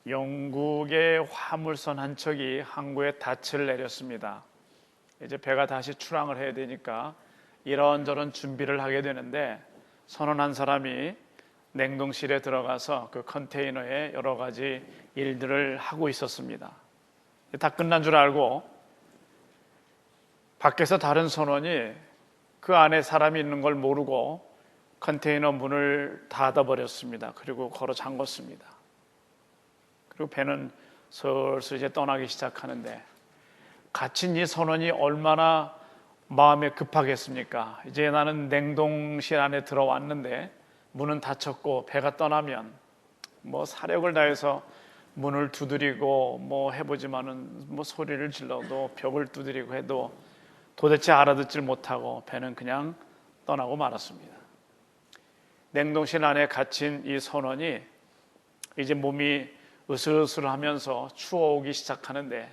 영국의 화물선 한 척이 항구에 닻을 내렸습니다. 이제 배가 다시 출항을 해야 되니까 이런저런 준비를 하게 되는데, 선원한 사람이 냉동실에 들어가서 그 컨테이너에 여러 가지 일들을 하고 있었습니다. 다 끝난 줄 알고 밖에서 다른 선원이 그 안에 사람이 있는 걸 모르고 컨테이너 문을 닫아버렸습니다. 그리고 걸어 잠궜습니다. 그리고 배는 슬슬 이제 떠나기 시작하는데, 갇힌 이 선원이 얼마나 마음에 급하겠습니까? 이제 나는 냉동실 안에 들어왔는데 문은 닫혔고 배가 떠나면 사력을 다해서 문을 두드리고 해보지만은 소리를 질러도 벽을 두드리고 해도 도대체 알아듣질 못하고 배는 그냥 떠나고 말았습니다. 냉동실 안에 갇힌 이 선원이 이제 몸이 으슬으슬하면서 추워오기 시작하는데,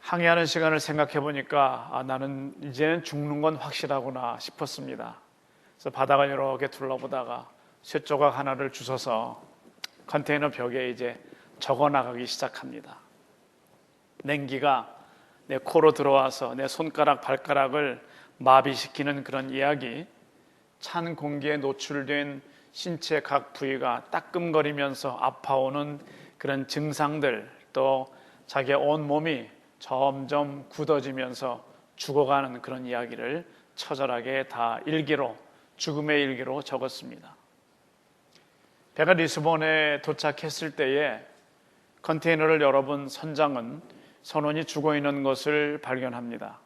항해하는 시간을 생각해 보니까 나는 이제는 죽는 건 확실하구나 싶었습니다. 그래서 바닥을 이렇게 둘러보다가 쇳조각 하나를 주워서 컨테이너 벽에 이제 적어 나가기 시작합니다. 냉기가 내 코로 들어와서 내 손가락 발가락을 마비시키는 그런 이야기, 찬 공기에 노출된 신체 각 부위가 따끔거리면서 아파오는 그런 증상들, 또 자기의 온 몸이 점점 굳어지면서 죽어가는 그런 이야기를 처절하게 다 일기로, 죽음의 일기로 적었습니다. 배가 리스본에 도착했을 때에 컨테이너를 열어본 선장은 선원이 죽어있는 것을 발견합니다.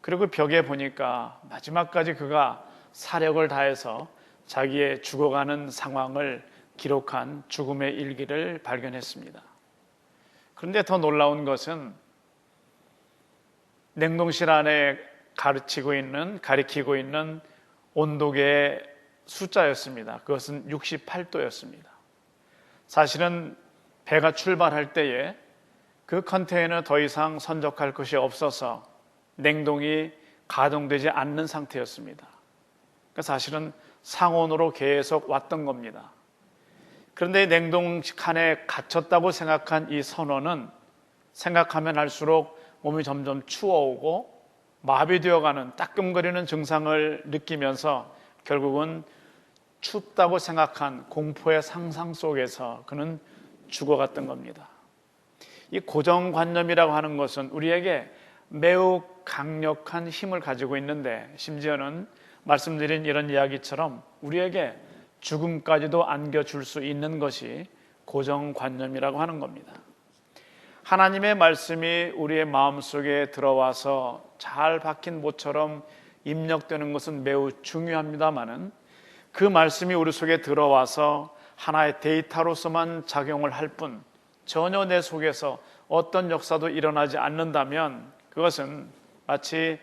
그리고 벽에 보니까 마지막까지 그가 사력을 다해서 자기의 죽어가는 상황을 기록한 죽음의 일기를 발견했습니다. 그런데 더 놀라운 것은 냉동실 안에 가리키고 있는 온도계의 숫자였습니다. 그것은 68도였습니다. 사실은 배가 출발할 때에 그 컨테이너 더 이상 선적할 것이 없어서 냉동이 가동되지 않는 상태였습니다. 그러니까 사실은 상온으로 계속 왔던 겁니다. 그런데 냉동칸에 갇혔다고 생각한 이 선원은 생각하면 할수록 몸이 점점 추워오고 마비되어가는 따끔거리는 증상을 느끼면서 결국은 춥다고 생각한 공포의 상상 속에서 그는 죽어갔던 겁니다. 이 고정관념이라고 하는 것은 우리에게 매우 강력한 힘을 가지고 있는데, 심지어는 말씀드린 이런 이야기처럼 우리에게 죽음까지도 안겨줄 수 있는 것이 고정관념이라고 하는 겁니다. 하나님의 말씀이 우리의 마음속에 들어와서 잘 박힌 못처럼 입력되는 것은 매우 중요합니다마는, 그 말씀이 우리 속에 들어와서 하나의 데이터로서만 작용을 할 뿐 전혀 내 속에서 어떤 역사도 일어나지 않는다면, 그것은 마치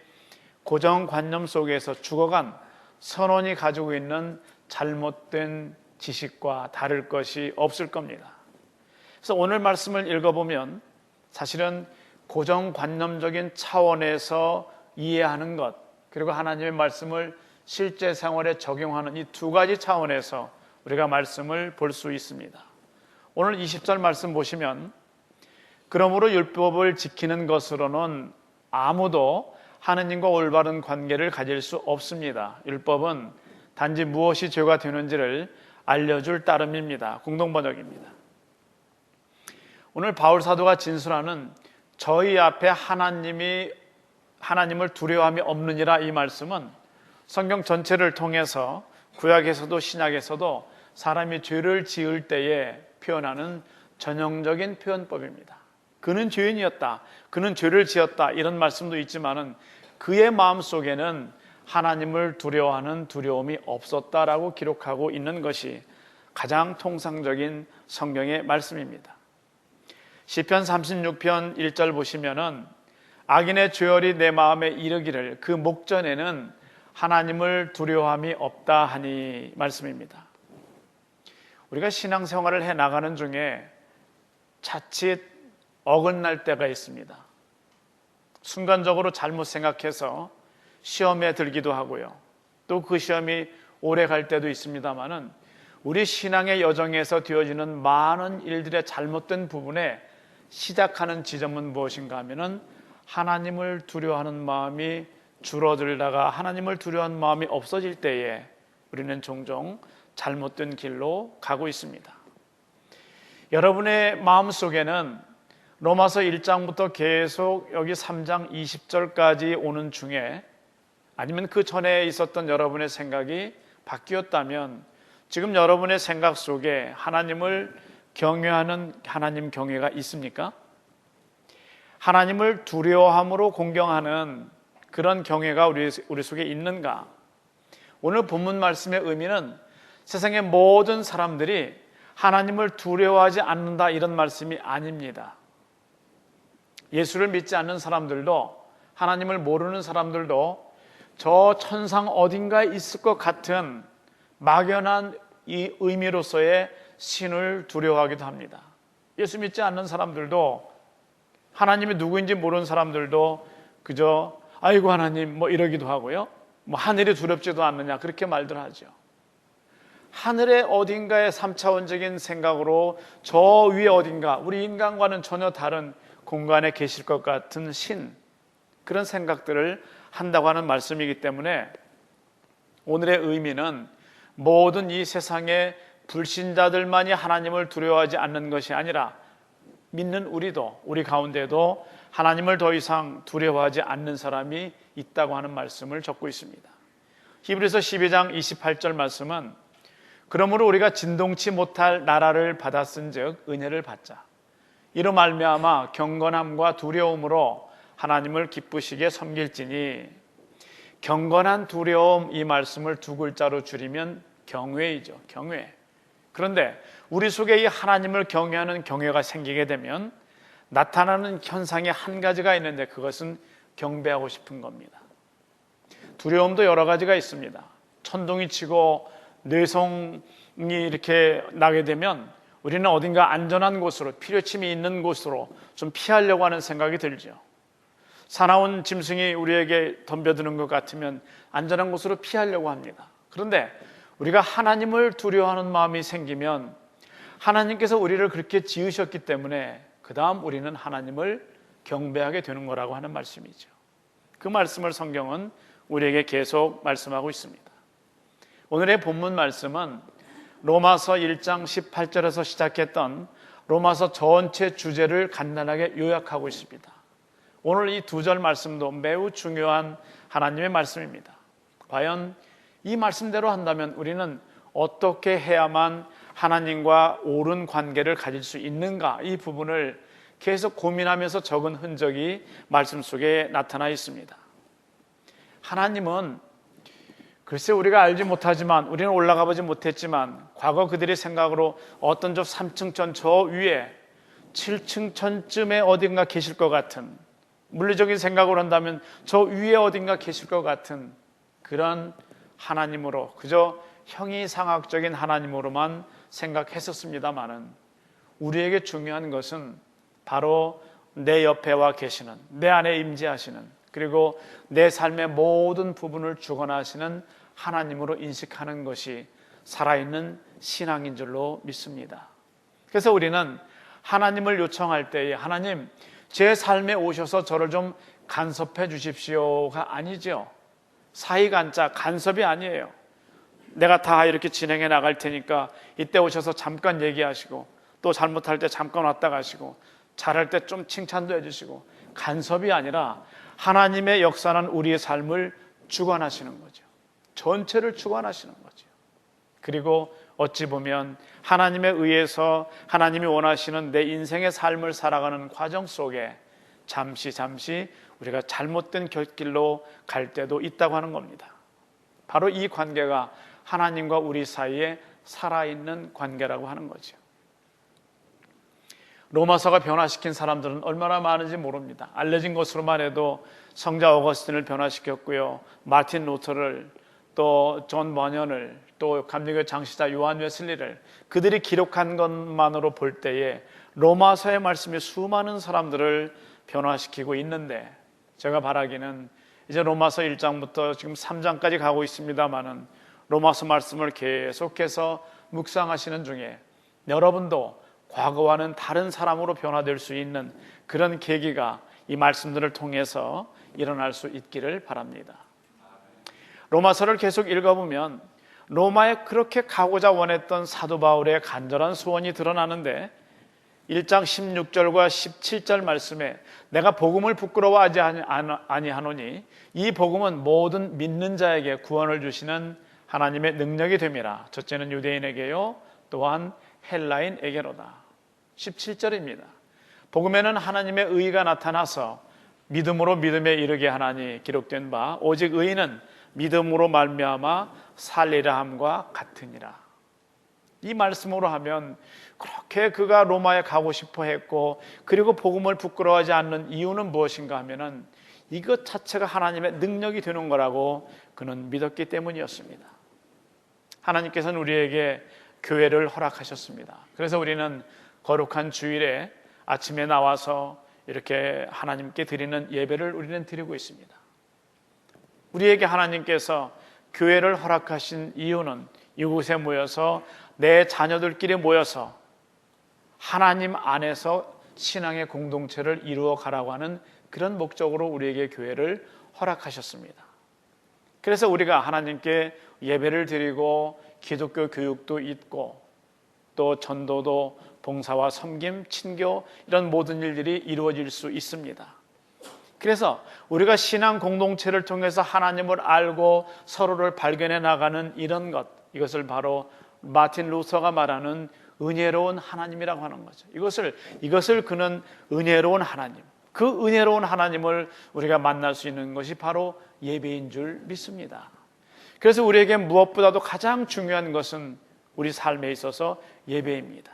고정관념 속에서 죽어간 선원이 가지고 있는 잘못된 지식과 다를 것이 없을 겁니다. 그래서 오늘 말씀을 읽어보면 사실은 고정관념적인 차원에서 이해하는 것, 그리고 하나님의 말씀을 실제 생활에 적용하는 이 두 가지 차원에서 우리가 말씀을 볼 수 있습니다. 오늘 20절 말씀 보시면, 그러므로 율법을 지키는 것으로는 아무도 하느님과 올바른 관계를 가질 수 없습니다. 율법은 단지 무엇이 죄가 되는지를 알려줄 따름입니다. 공동번역입니다. 오늘 바울 사도가 진술하는 저희 앞에 하나님을 두려워함이 없느니라, 이 말씀은 성경 전체를 통해서 구약에서도 신약에서도 사람이 죄를 지을 때에 표현하는 전형적인 표현법입니다. 그는 죄인이었다, 그는 죄를 지었다, 이런 말씀도 있지만은 그의 마음속에는 하나님을 두려워하는 두려움이 없었다라고 기록하고 있는 것이 가장 통상적인 성경의 말씀입니다. 시편 36편 1절 보시면은 악인의 죄열이 내 마음에 이르기를 그 목전에는 하나님을 두려워함이 없다 하니 말씀입니다. 우리가 신앙생활을 해나가는 중에 자칫 어긋날 때가 있습니다. 순간적으로 잘못 생각해서 시험에 들기도 하고요, 또 그 시험이 오래 갈 때도 있습니다만은 우리 신앙의 여정에서 되어지는 많은 일들의 잘못된 부분에 시작하는 지점은 무엇인가 하면은 하나님을 두려워하는 마음이 줄어들다가 하나님을 두려워하는 마음이 없어질 때에 우리는 종종 잘못된 길로 가고 있습니다. 여러분의 마음속에는 로마서 1장부터 계속 여기 3장 20절까지 오는 중에 아니면 그 전에 있었던 여러분의 생각이 바뀌었다면 지금 여러분의 생각 속에 하나님을 경외하는 하나님 경외가 있습니까? 하나님을 두려워함으로 공경하는 그런 경외가 우리 속에 있는가? 오늘 본문 말씀의 의미는 세상의 모든 사람들이 하나님을 두려워하지 않는다 이런 말씀이 아닙니다. 예수를 믿지 않는 사람들도 하나님을 모르는 사람들도 저 천상 어딘가에 있을 것 같은 막연한 이 의미로서의 신을 두려워하기도 합니다. 예수 믿지 않는 사람들도 하나님이 누구인지 모르는 사람들도 그저 아이고 하나님 뭐 이러기도 하고요. 뭐 하늘이 두렵지도 않느냐 그렇게 말들 하죠. 하늘의 어딘가의 3차원적인 생각으로 저 위에 어딘가 우리 인간과는 전혀 다른 공간에 계실 것 같은 신 그런 생각들을 한다고 하는 말씀이기 때문에 오늘의 의미는 모든 이 세상의 불신자들만이 하나님을 두려워하지 않는 것이 아니라 믿는 우리도 우리 가운데도 하나님을 더 이상 두려워하지 않는 사람이 있다고 하는 말씀을 적고 있습니다. 히브리서 12장 28절 말씀은 그러므로 우리가 진동치 못할 나라를 받았은즉 은혜를 받자. 이로 말미암아 경건함과 두려움으로 하나님을 기쁘시게 섬길지니 경건한 두려움 이 말씀을 두 글자로 줄이면 경외이죠. 경외. 그런데 우리 속에 이 하나님을 경외하는 경외가 생기게 되면 나타나는 현상이 한 가지가 있는데 그것은 경배하고 싶은 겁니다. 두려움도 여러 가지가 있습니다. 천둥이 치고 뇌성이 이렇게 나게 되면 우리는 어딘가 안전한 곳으로 필요침이 있는 곳으로 좀 피하려고 하는 생각이 들죠. 사나운 짐승이 우리에게 덤벼드는 것 같으면 안전한 곳으로 피하려고 합니다. 그런데 우리가 하나님을 두려워하는 마음이 생기면 하나님께서 우리를 그렇게 지으셨기 때문에 그 다음 우리는 하나님을 경배하게 되는 거라고 하는 말씀이죠. 그 말씀을 성경은 우리에게 계속 말씀하고 있습니다. 오늘의 본문 말씀은 로마서 1장 18절에서 시작했던 로마서 전체 주제를 간단하게 요약하고 있습니다. 오늘 이 두 절 말씀도 매우 중요한 하나님의 말씀입니다. 과연 이 말씀대로 한다면 우리는 어떻게 해야만 하나님과 옳은 관계를 가질 수 있는가 이 부분을 계속 고민하면서 적은 흔적이 말씀 속에 나타나 있습니다. 하나님은 글쎄 우리가 알지 못하지만 우리는 올라가 보지 못했지만 과거 그들의 생각으로 어떤 저 3층 전 저 위에 7층 전쯤에 어딘가 계실 것 같은 물리적인 생각으로 한다면 저 위에 어딘가 계실 것 같은 그런 하나님으로 그저 형이상학적인 하나님으로만 생각했었습니다마는 우리에게 중요한 것은 바로 내 옆에 와 계시는 내 안에 임재하시는 그리고 내 삶의 모든 부분을 주관하시는 하나님으로 인식하는 것이 살아있는 신앙인 줄로 믿습니다. 그래서 우리는 하나님을 요청할 때에 하나님 제 삶에 오셔서 저를 좀 간섭해 주십시오가 아니죠. 사이간자 간섭이 아니에요. 내가 다 이렇게 진행해 나갈 테니까 이때 오셔서 잠깐 얘기하시고 또 잘못할 때 잠깐 왔다 가시고 잘할 때 좀 칭찬도 해주시고 간섭이 아니라 하나님의 역사는 우리의 삶을 주관하시는 거죠. 전체를 주관하시는 거죠. 그리고 어찌 보면 하나님에 의해서 하나님이 원하시는 내 인생의 삶을 살아가는 과정 속에 잠시 우리가 잘못된 길로 갈 때도 있다고 하는 겁니다. 바로 이 관계가 하나님과 우리 사이에 살아있는 관계라고 하는 거죠. 로마서가 변화시킨 사람들은 얼마나 많은지 모릅니다. 알려진 것으로만 해도 성자 어거스틴을 변화시켰고요. 마틴 루터를 또 존 버년을 또 감리교 장시자 요한 웨슬리를 그들이 기록한 것만으로 볼 때에 로마서의 말씀이 수많은 사람들을 변화시키고 있는데 제가 바라기는 이제 로마서 1장부터 지금 3장까지 가고 있습니다마는 로마서 말씀을 계속해서 묵상하시는 중에 여러분도 과거와는 다른 사람으로 변화될 수 있는 그런 계기가 이 말씀들을 통해서 일어날 수 있기를 바랍니다. 로마서를 계속 읽어보면 로마에 그렇게 가고자 원했던 사도 바울의 간절한 소원이 드러나는데 1장 16절과 17절 말씀에 내가 복음을 부끄러워하지 아니하노니 이 복음은 모든 믿는 자에게 구원을 주시는 하나님의 능력이 됨이라. 첫째는 유대인에게요 또한 헬라인에게로다. 17절입니다. 복음에는 하나님의 의가 나타나서 믿음으로 믿음에 이르게 하나니 기록된 바 오직 의인은 믿음으로 말미암아 살리라 함과 같으니라. 이 말씀으로 하면 그렇게 그가 로마에 가고 싶어 했고 그리고 복음을 부끄러워하지 않는 이유는 무엇인가 하면은 이것 자체가 하나님의 능력이 되는 거라고 그는 믿었기 때문이었습니다. 하나님께서는 우리에게 교회를 허락하셨습니다. 그래서 우리는 거룩한 주일에 아침에 나와서 이렇게 하나님께 드리는 예배를 우리는 드리고 있습니다. 우리에게 하나님께서 교회를 허락하신 이유는 이곳에 모여서 내 자녀들끼리 모여서 하나님 안에서 신앙의 공동체를 이루어 가라고 하는 그런 목적으로 우리에게 교회를 허락하셨습니다. 그래서 우리가 하나님께 예배를 드리고 기독교 교육도 있고 또 전도도 봉사와 섬김, 친교 이런 모든 일들이 이루어질 수 있습니다. 그래서 우리가 신앙 공동체를 통해서 하나님을 알고 서로를 발견해 나가는 이런 것, 이것을 바로 마틴 루터가 말하는 은혜로운 하나님이라고 하는 거죠. 이것을 그는 은혜로운 하나님, 그 은혜로운 하나님을 우리가 만날 수 있는 것이 바로 예배인 줄 믿습니다. 그래서 우리에게 무엇보다도 가장 중요한 것은 우리 삶에 있어서 예배입니다.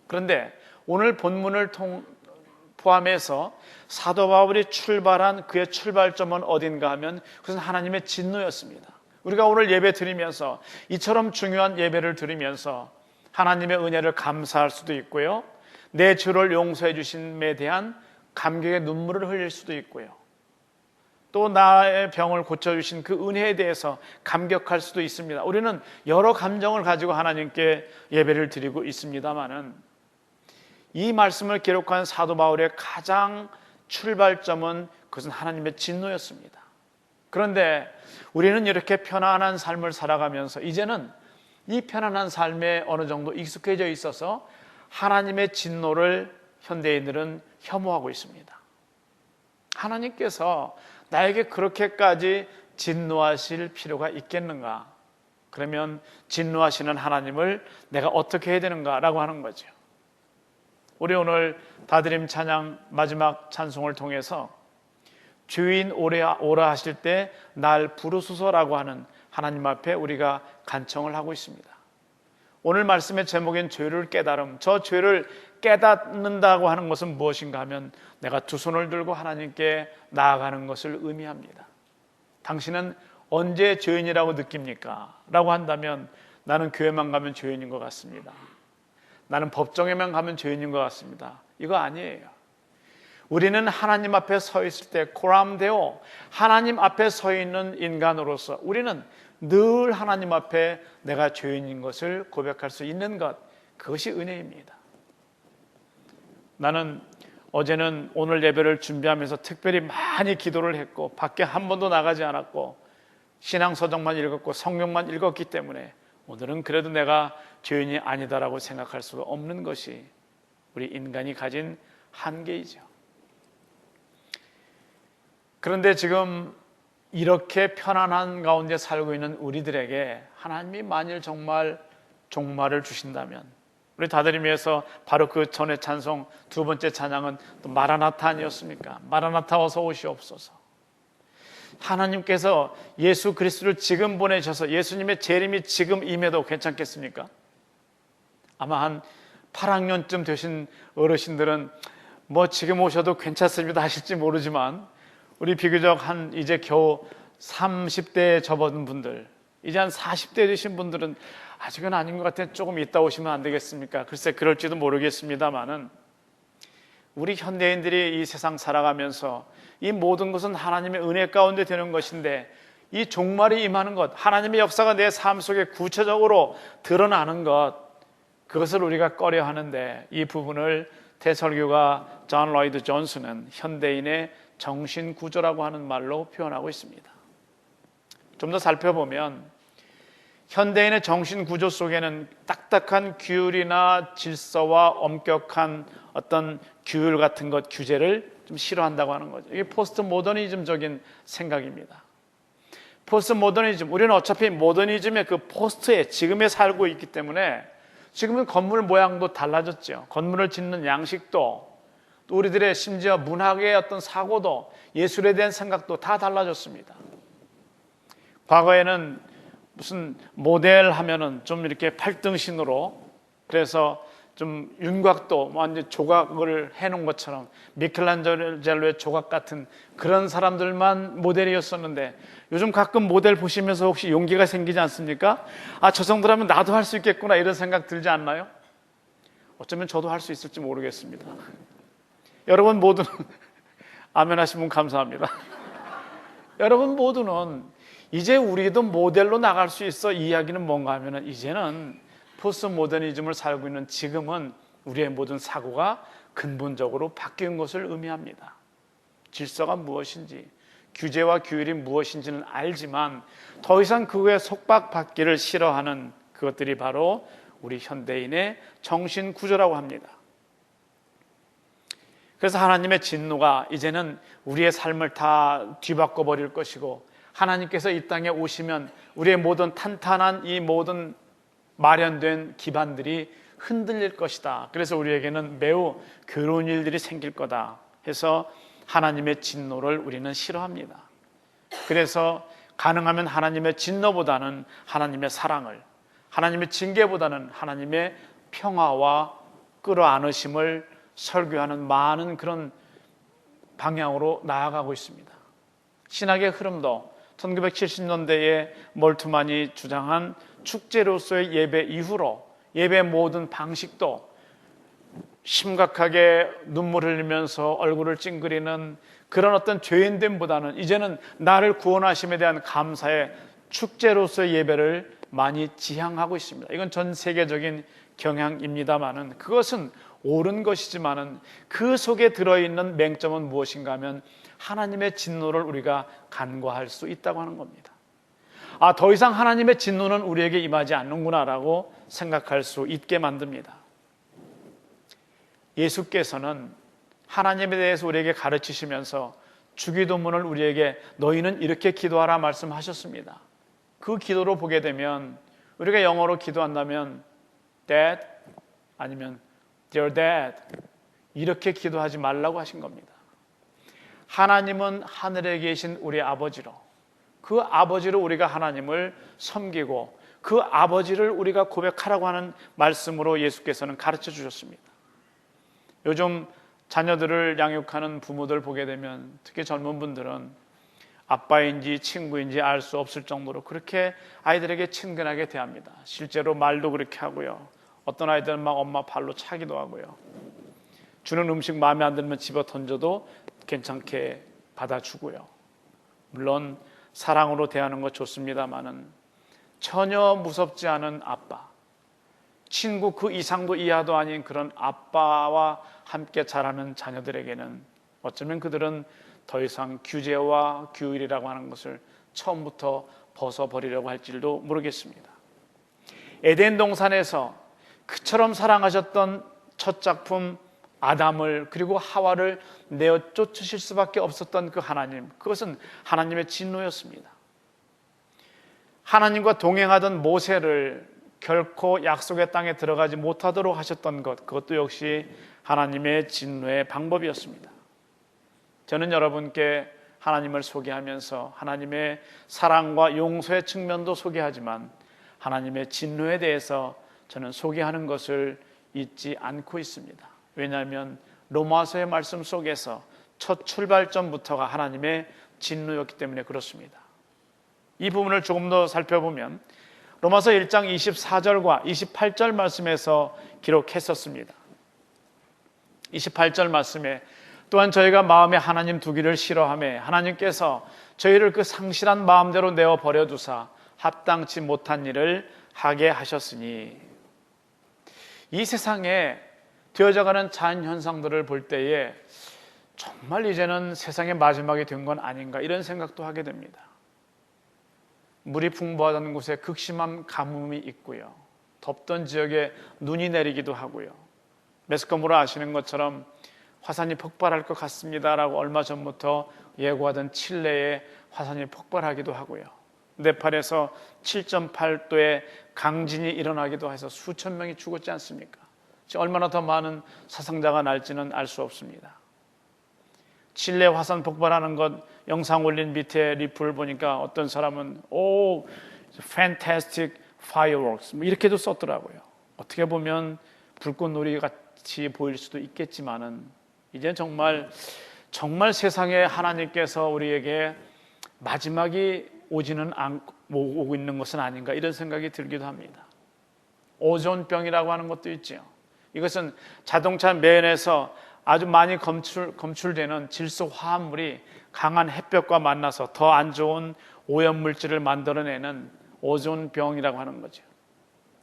그런데 오늘 본문을 포함해서 사도 바울이 출발한 그의 출발점은 어딘가 하면 그것은 하나님의 진노였습니다. 우리가 오늘 예배 드리면서 이처럼 중요한 예배를 드리면서 하나님의 은혜를 감사할 수도 있고요, 내 죄를 용서해 주심에 대한 감격의 눈물을 흘릴 수도 있고요, 또 나의 병을 고쳐주신 그 은혜에 대해서 감격할 수도 있습니다. 우리는 여러 감정을 가지고 하나님께 예배를 드리고 있습니다마는 이 말씀을 기록한 사도 바울의 가장 출발점은 그것은 하나님의 진노였습니다. 그런데 우리는 이렇게 편안한 삶을 살아가면서 이제는 이 편안한 삶에 어느 정도 익숙해져 있어서 하나님의 진노를 현대인들은 혐오하고 있습니다. 하나님께서 나에게 그렇게까지 진노하실 필요가 있겠는가? 그러면 진노하시는 하나님을 내가 어떻게 해야 되는가라고 하는 거죠. 우리 오늘 다드림 찬양 마지막 찬송을 통해서 주인 오라 하실 때 날 부르소서라고 하는 하나님 앞에 우리가 간청을 하고 있습니다. 오늘 말씀의 제목인 죄를 깨달음, 저 죄를 깨닫는다고 하는 것은 무엇인가 하면 내가 두 손을 들고 하나님께 나아가는 것을 의미합니다. 당신은 언제 죄인이라고 느낍니까? 라고 한다면 나는 교회만 가면 죄인인 것 같습니다. 나는 법정에만 가면 죄인인 것 같습니다. 이거 아니에요. 우리는 하나님 앞에 서 있을 때 코람데오, 하나님 앞에 서 있는 인간으로서 우리는 늘 하나님 앞에 내가 죄인인 것을 고백할 수 있는 것, 그것이 은혜입니다. 나는 어제는 오늘 예배를 준비하면서 특별히 많이 기도를 했고 밖에 한 번도 나가지 않았고 신앙서적만 읽었고 성경만 읽었기 때문에 오늘은 그래도 내가 죄인이 아니다라고 생각할 수가 없는 것이 우리 인간이 가진 한계이죠. 그런데 지금 이렇게 편안한 가운데 살고 있는 우리들에게 하나님이 만일 정말 종말을 주신다면, 우리 다드림에서 바로 그 전의 찬송 두 번째 찬양은 또 마라나타 아니었습니까? 마라나타 어서 오시옵소서. 하나님께서 예수 그리스도를 지금 보내셔서 예수님의 재림이 지금 임해도 괜찮겠습니까? 아마 한 8학년쯤 되신 어르신들은 뭐 지금 오셔도 괜찮습니다 하실지 모르지만 우리 비교적 한 이제 겨우 30대에 접어든 분들, 이제 한 40대 되신 분들은 아직은 아닌 것 같아요. 조금 이따 오시면 안 되겠습니까? 글쎄 그럴지도 모르겠습니다만은 우리 현대인들이 이 세상 살아가면서 이 모든 것은 하나님의 은혜 가운데 되는 것인데 이 종말이 임하는 것, 하나님의 역사가 내 삶 속에 구체적으로 드러나는 것, 그것을 우리가 꺼려 하는데, 이 부분을 대설교가 존 로이드 존스는 현대인의 정신구조라고 하는 말로 표현하고 있습니다. 좀 더 살펴보면 현대인의 정신구조 속에는 딱딱한 규율이나 질서와 엄격한 어떤 규율 같은 것, 규제를 좀 싫어한다고 하는 거죠. 이게 포스트 모더니즘적인 생각입니다. 포스트 모더니즘, 우리는 어차피 모더니즘의 그 포스트에 지금에 살고 있기 때문에 지금은 건물 모양도 달라졌죠. 건물을 짓는 양식도, 또 우리들의 심지어 문학의 어떤 사고도, 예술에 대한 생각도 다 달라졌습니다. 과거에는 무슨 모델 하면은 좀 이렇게 팔등신으로, 그래서 좀 윤곽도 완전 조각을 해놓은 것처럼 미켈란젤로의 조각 같은 그런 사람들만 모델이었었는데, 요즘 가끔 모델 보시면서 혹시 용기가 생기지 않습니까? 아, 저 정도라면 나도 할 수 있겠구나, 이런 생각 들지 않나요? 어쩌면 저도 할 수 있을지 모르겠습니다. 여러분 모두는 아멘 하시면 감사합니다. 여러분 모두는 이제 우리도 모델로 나갈 수 있어. 이 이야기는 뭔가 하면은, 이제는 포스트 모더니즘을 살고 있는 지금은 우리의 모든 사고가 근본적으로 바뀐 것을 의미합니다. 질서가 무엇인지, 규제와 규율이 무엇인지는 알지만 더 이상 그거에 속박받기를 싫어하는 그것들이 바로 우리 현대인의 정신구조라고 합니다. 그래서 하나님의 진노가 이제는 우리의 삶을 다 뒤바꿔 버릴 것이고, 하나님께서 이 땅에 오시면 우리의 모든 탄탄한 이 모든 마련된 기반들이 흔들릴 것이다. 그래서 우리에게는 매우 괴로운 일들이 생길 거다 해서 하나님의 진노를 우리는 싫어합니다. 그래서 가능하면 하나님의 진노보다는 하나님의 사랑을, 하나님의 징계보다는 하나님의 평화와 끌어안으심을 설교하는 많은 그런 방향으로 나아가고 있습니다. 신학의 흐름도 1970년대에 몰트만이 주장한 축제로서의 예배 이후로 예배의 모든 방식도 심각하게 눈물 흘리면서 얼굴을 찡그리는 그런 어떤 죄인됨보다는 이제는 나를 구원하심에 대한 감사의 축제로서의 예배를 많이 지향하고 있습니다. 이건 전 세계적인 경향입니다만은, 그것은 옳은 것이지만은 그 속에 들어있는 맹점은 무엇인가 하면 하나님의 진노를 우리가 간과할 수 있다고 하는 겁니다. 아, 더 이상 하나님의 진노는 우리에게 임하지 않는구나라고 생각할 수 있게 만듭니다. 예수께서는 하나님에 대해서 우리에게 가르치시면서 주기도문을 우리에게 너희는 이렇게 기도하라 말씀하셨습니다. 그 기도로 보게 되면 우리가 영어로 기도한다면 Dad 아니면 Dear Dad 이렇게 기도하지 말라고 하신 겁니다. 하나님은 하늘에 계신 우리 아버지로, 그 아버지로 우리가 하나님을 섬기고 그 아버지를 우리가 고백하라고 하는 말씀으로 예수께서는 가르쳐 주셨습니다. 요즘 자녀들을 양육하는 부모들 보게 되면 특히 젊은 분들은 아빠인지 친구인지 알 수 없을 정도로 그렇게 아이들에게 친근하게 대합니다. 실제로 말도 그렇게 하고요. 어떤 아이들은 막 엄마 발로 차기도 하고요. 주는 음식 마음에 안 들면 집어 던져도 괜찮게 받아주고요. 물론 사랑으로 대하는 것 좋습니다만은 전혀 무섭지 않은 아빠, 친구 그 이상도 이하도 아닌 그런 아빠와 함께 자라는 자녀들에게는 어쩌면 그들은 더 이상 규제와 규율이라고 하는 것을 처음부터 벗어버리려고 할지도 모르겠습니다. 에덴 동산에서 그처럼 사랑하셨던 첫 작품 아담을 그리고 하와를 내어 쫓으실 수밖에 없었던 그 하나님, 그것은 하나님의 진노였습니다. 하나님과 동행하던 모세를 결코 약속의 땅에 들어가지 못하도록 하셨던 것, 그것도 역시 하나님의 진노의 방법이었습니다. 저는 여러분께 하나님을 소개하면서 하나님의 사랑과 용서의 측면도 소개하지만 하나님의 진노에 대해서 저는 소개하는 것을 잊지 않고 있습니다. 왜냐하면 로마서의 말씀 속에서 첫 출발점부터가 하나님의 진노였기 때문에 그렇습니다. 이 부분을 조금 더 살펴보면 로마서 1장 24절과 28절 말씀에서 기록했었습니다. 28절 말씀에 또한 저희가 마음에 하나님 두기를 싫어하며 하나님께서 저희를 그 상실한 마음대로 내어 버려두사 합당치 못한 일을 하게 하셨으니. 이 세상에 되어져가는 자연 현상들을 볼 때에 정말 이제는 세상의 마지막이 된 건 아닌가 이런 생각도 하게 됩니다. 물이 풍부하던 곳에 극심한 가뭄이 있고요. 덥던 지역에 눈이 내리기도 하고요. 매스컴으로 아시는 것처럼 화산이 폭발할 것 같습니다라고 얼마 전부터 예고하던 칠레에 화산이 폭발하기도 하고요. 네팔에서 7.8도의 강진이 일어나기도 해서 수천 명이 죽었지 않습니까? 얼마나 더 많은 사상자가 날지는 알 수 없습니다. 칠레 화산 폭발하는 것 영상 올린 밑에 리플을 보니까 어떤 사람은 fantastic fireworks 이렇게도 썼더라고요. 어떻게 보면 불꽃놀이 같이 보일 수도 있겠지만은 이제 정말 세상에 하나님께서 우리에게 마지막이 오고 있는 것은 아닌가 이런 생각이 들기도 합니다. 오존병이라고 하는 것도 있죠. 이것은 자동차 매연에서 아주 많이 검출되는 질소 화합물이 강한 햇볕과 만나서 더 안 좋은 오염물질을 만들어내는 오존병이라고 하는 거죠.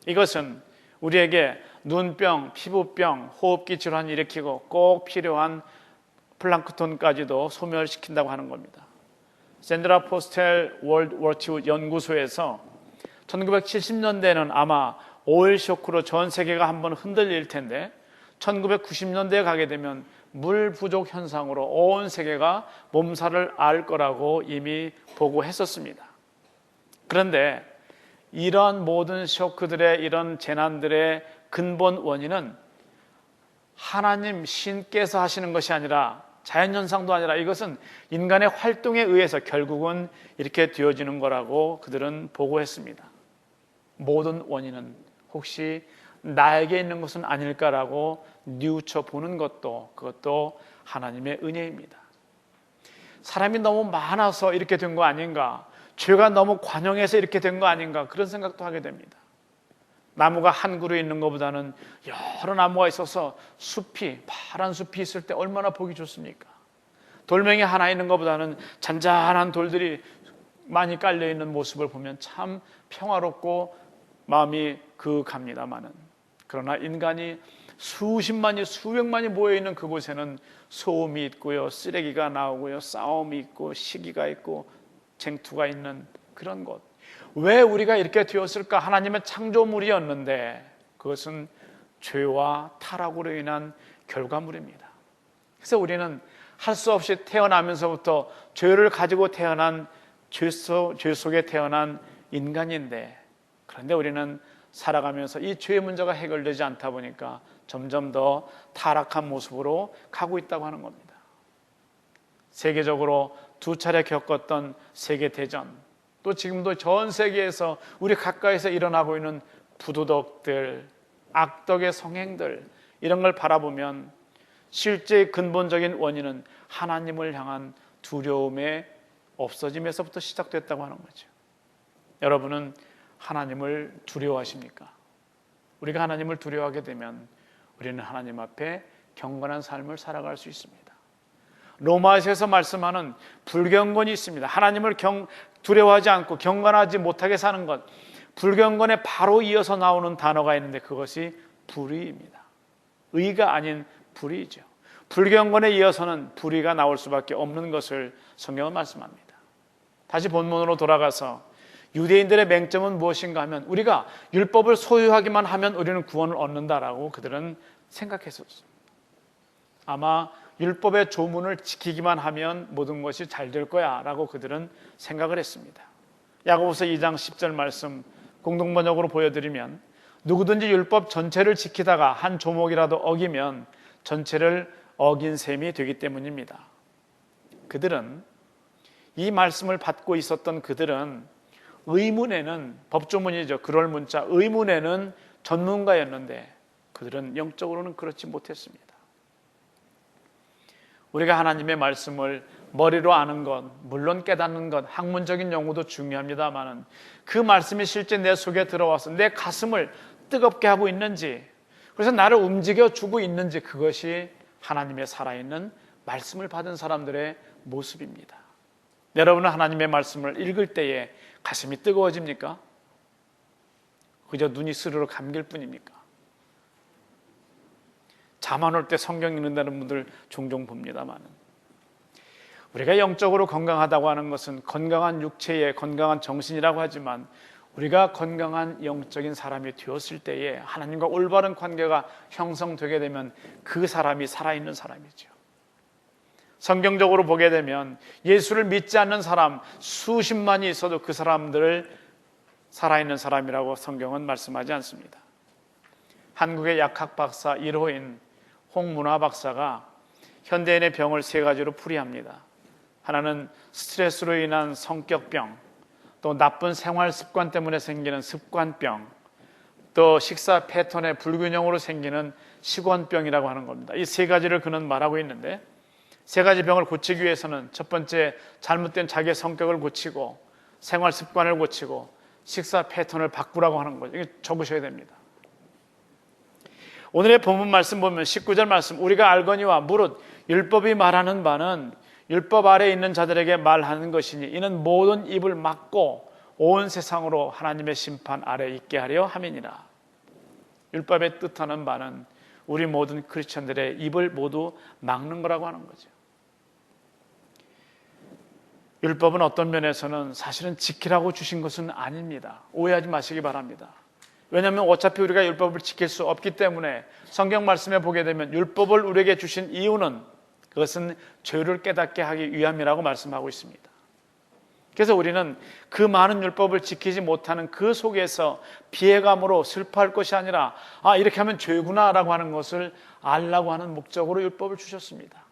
이것은 우리에게 눈병, 피부병, 호흡기 질환을 일으키고 꼭 필요한 플랑크톤까지도 소멸시킨다고 하는 겁니다. 샌드라 포스텔 월드 워 II 연구소에서 1970년대에는 아마 오일 쇼크로 전 세계가 한번 흔들릴 텐데 1990년대에 가게 되면 물 부족 현상으로 온 세계가 몸살을 앓을 거라고 이미 보고했었습니다. 그런데 이런 모든 쇼크들의 이런 재난들의 근본 원인은 하나님 신께서 하시는 것이 아니라 자연현상도 아니라 이것은 인간의 활동에 의해서 결국은 이렇게 되어지는 거라고 그들은 보고했습니다. 모든 원인은 혹시 나에게 있는 것은 아닐까라고 뉘우쳐 보는 것도 그것도 하나님의 은혜입니다. 사람이 너무 많아서 이렇게 된 거 아닌가, 죄가 너무 관영해서 이렇게 된 거 아닌가 그런 생각도 하게 됩니다. 나무가 한 그루에 있는 것보다는 여러 나무가 있어서 파란 숲이 있을 때 얼마나 보기 좋습니까? 돌멩이 하나 있는 것보다는 잔잔한 돌들이 많이 깔려있는 모습을 보면 참 평화롭고 마음이 그윽합니다마는, 그러나 인간이 수십만이 수백만이 모여있는 그곳에는 소음이 있고요, 쓰레기가 나오고요, 싸움이 있고 시기가 있고 쟁투가 있는 그런 곳. 왜 우리가 이렇게 되었을까? 하나님의 창조물이었는데 그것은 죄와 타락으로 인한 결과물입니다. 그래서 우리는 할 수 없이 태어나면서부터 죄를 가지고 태어난 죄 속에 태어난 인간인데, 그런데 우리는 살아가면서 이 죄의 문제가 해결되지 않다 보니까 점점 더 타락한 모습으로 가고 있다고 하는 겁니다. 세계적으로 2차례 겪었던 세계대전, 또 지금도 전 세계에서 우리 가까이서 일어나고 있는 부도덕들, 악덕의 성행들, 이런 걸 바라보면 실제 근본적인 원인은 하나님을 향한 두려움의 없어짐에서부터 시작됐다고 하는 거죠. 여러분은 하나님을 두려워하십니까? 우리가 하나님을 두려워하게 되면 우리는 하나님 앞에 경건한 삶을 살아갈 수 있습니다. 로마서에서 말씀하는 불경건이 있습니다. 하나님을 두려워하지 않고 경건하지 못하게 사는 것, 불경건에 바로 이어서 나오는 단어가 있는데 그것이 불의입니다. 의가 아닌 불의죠. 불경건에 이어서는 불의가 나올 수밖에 없는 것을 성경은 말씀합니다. 다시 본문으로 돌아가서 유대인들의 맹점은 무엇인가 하면 우리가 율법을 소유하기만 하면 우리는 구원을 얻는다라고 그들은 생각했었습니다. 아마 율법의 조문을 지키기만 하면 모든 것이 잘 될 거야 라고 그들은 생각을 했습니다. 야고보서 2장 10절 말씀 공동번역으로 보여드리면, 누구든지 율법 전체를 지키다가 한 조목이라도 어기면 전체를 어긴 셈이 되기 때문입니다. 그들은, 이 말씀을 받고 있었던 그들은 의문에는, 법조문이죠, 그럴 문자, 의문에는 전문가였는데 그들은 영적으로는 그렇지 못했습니다. 우리가 하나님의 말씀을 머리로 아는 것, 물론 깨닫는 것, 학문적인 용어도 중요합니다만 그 말씀이 실제 내 속에 들어와서 내 가슴을 뜨겁게 하고 있는지, 그래서 나를 움직여주고 있는지, 그것이 하나님의 살아있는 말씀을 받은 사람들의 모습입니다. 여러분은 하나님의 말씀을 읽을 때에 가슴이 뜨거워집니까? 그저 눈이 스르르 감길 뿐입니까? 잠 안 올 때 성경 읽는다는 분들 종종 봅니다만, 우리가 영적으로 건강하다고 하는 것은 건강한 육체의 건강한 정신이라고 하지만, 우리가 건강한 영적인 사람이 되었을 때에 하나님과 올바른 관계가 형성되게 되면 그 사람이 살아있는 사람이죠. 성경적으로 보게 되면 예수를 믿지 않는 사람 수십만이 있어도 그 사람들을 살아있는 사람이라고 성경은 말씀하지 않습니다. 한국의 약학 박사 1호인 홍문화 박사가 현대인의 병을 세 가지로 풀이합니다. 하나는 스트레스로 인한 성격병, 또 나쁜 생활 습관 때문에 생기는 습관병, 또 식사 패턴의 불균형으로 생기는 식원병이라고 하는 겁니다. 이 세 가지를 그는 말하고 있는데, 세 가지 병을 고치기 위해서는 첫 번째, 잘못된 자기의 성격을 고치고 생활 습관을 고치고 식사 패턴을 바꾸라고 하는 거죠. 이거 적으셔야 됩니다. 오늘의 본문 말씀 보면 19절 말씀, 우리가 알거니와 무릇 율법이 말하는 바는 율법 아래에 있는 자들에게 말하는 것이니 이는 모든 입을 막고 온 세상으로 하나님의 심판 아래 있게 하려 함이니라. 율법의 뜻하는 바는 우리 모든 크리스천들의 입을 모두 막는 거라고 하는 거죠. 율법은 어떤 면에서는 사실은 지키라고 주신 것은 아닙니다. 오해하지 마시기 바랍니다. 왜냐하면 어차피 우리가 율법을 지킬 수 없기 때문에 성경 말씀에 보게 되면 율법을 우리에게 주신 이유는 그것은 죄를 깨닫게 하기 위함이라고 말씀하고 있습니다. 그래서 우리는 그 많은 율법을 지키지 못하는 그 속에서 피해감으로 슬퍼할 것이 아니라 이렇게 하면 죄구나 라고 하는 것을 알라고 하는 목적으로 율법을 주셨습니다.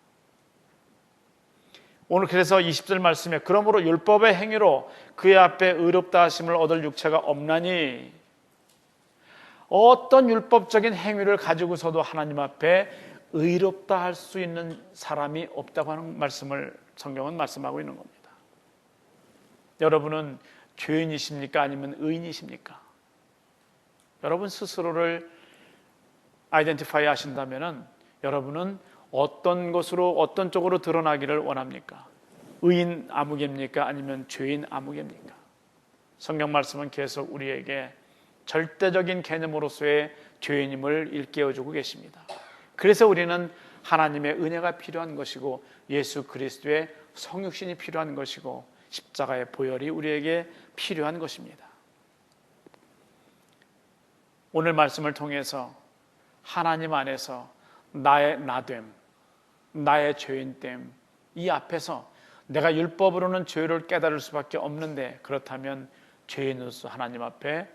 오늘 그래서 20절 말씀에 그러므로 율법의 행위로 그의 앞에 의롭다 하심을 얻을 육체가 없나니, 어떤 율법적인 행위를 가지고서도 하나님 앞에 의롭다 할 수 있는 사람이 없다고 하는 말씀을 성경은 말씀하고 있는 겁니다. 여러분은 죄인이십니까? 아니면 의인이십니까? 여러분 스스로를 아이덴티파이 하신다면 여러분은 어떤 것으로, 어떤 쪽으로 드러나기를 원합니까? 의인 아무개입니까? 아니면 죄인 아무개입니까? 성경 말씀은 계속 우리에게 절대적인 개념으로서의 죄인임을 일깨워주고 계십니다. 그래서 우리는 하나님의 은혜가 필요한 것이고 예수 그리스도의 성육신이 필요한 것이고 십자가의 보혈이 우리에게 필요한 것입니다. 오늘 말씀을 통해서 하나님 안에서 나의 나됨, 나의 죄인됨, 이 앞에서 내가 율법으로는 죄를 깨달을 수밖에 없는데, 그렇다면 죄인으로서 하나님 앞에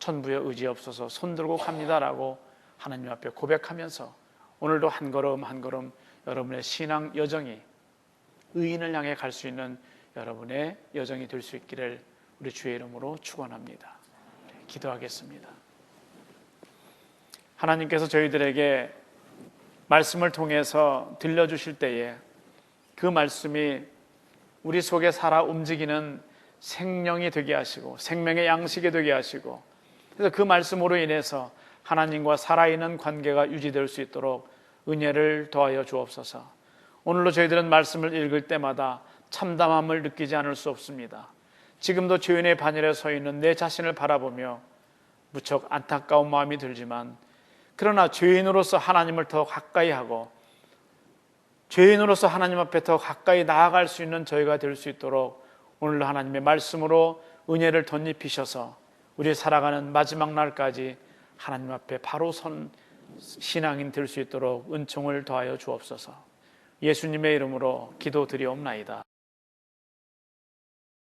천부의 의지 없어서 손들고 갑니다라고 하나님 앞에 고백하면서 오늘도 한 걸음 한 걸음 여러분의 신앙 여정이 의인을 향해 갈 수 있는 여러분의 여정이 될 수 있기를 우리 주의 이름으로 축원합니다. 기도하겠습니다. 하나님께서 저희들에게 말씀을 통해서 들려주실 때에 그 말씀이 우리 속에 살아 움직이는 생명이 되게 하시고 생명의 양식이 되게 하시고, 그래서 그 말씀으로 인해서 하나님과 살아있는 관계가 유지될 수 있도록 은혜를 더하여 주옵소서. 오늘도 저희들은 말씀을 읽을 때마다 참담함을 느끼지 않을 수 없습니다. 지금도 죄인의 반열에 서 있는 내 자신을 바라보며 무척 안타까운 마음이 들지만, 그러나 죄인으로서 하나님을 더 가까이 하고 죄인으로서 하나님 앞에 더 가까이 나아갈 수 있는 저희가 될 수 있도록 오늘도 하나님의 말씀으로 은혜를 덧입히셔서 우리 살아가는 마지막 날까지 하나님 앞에 바로 선 신앙인 될 수 있도록 은총을 더하여 주옵소서. 예수님의 이름으로 기도드리옵나이다.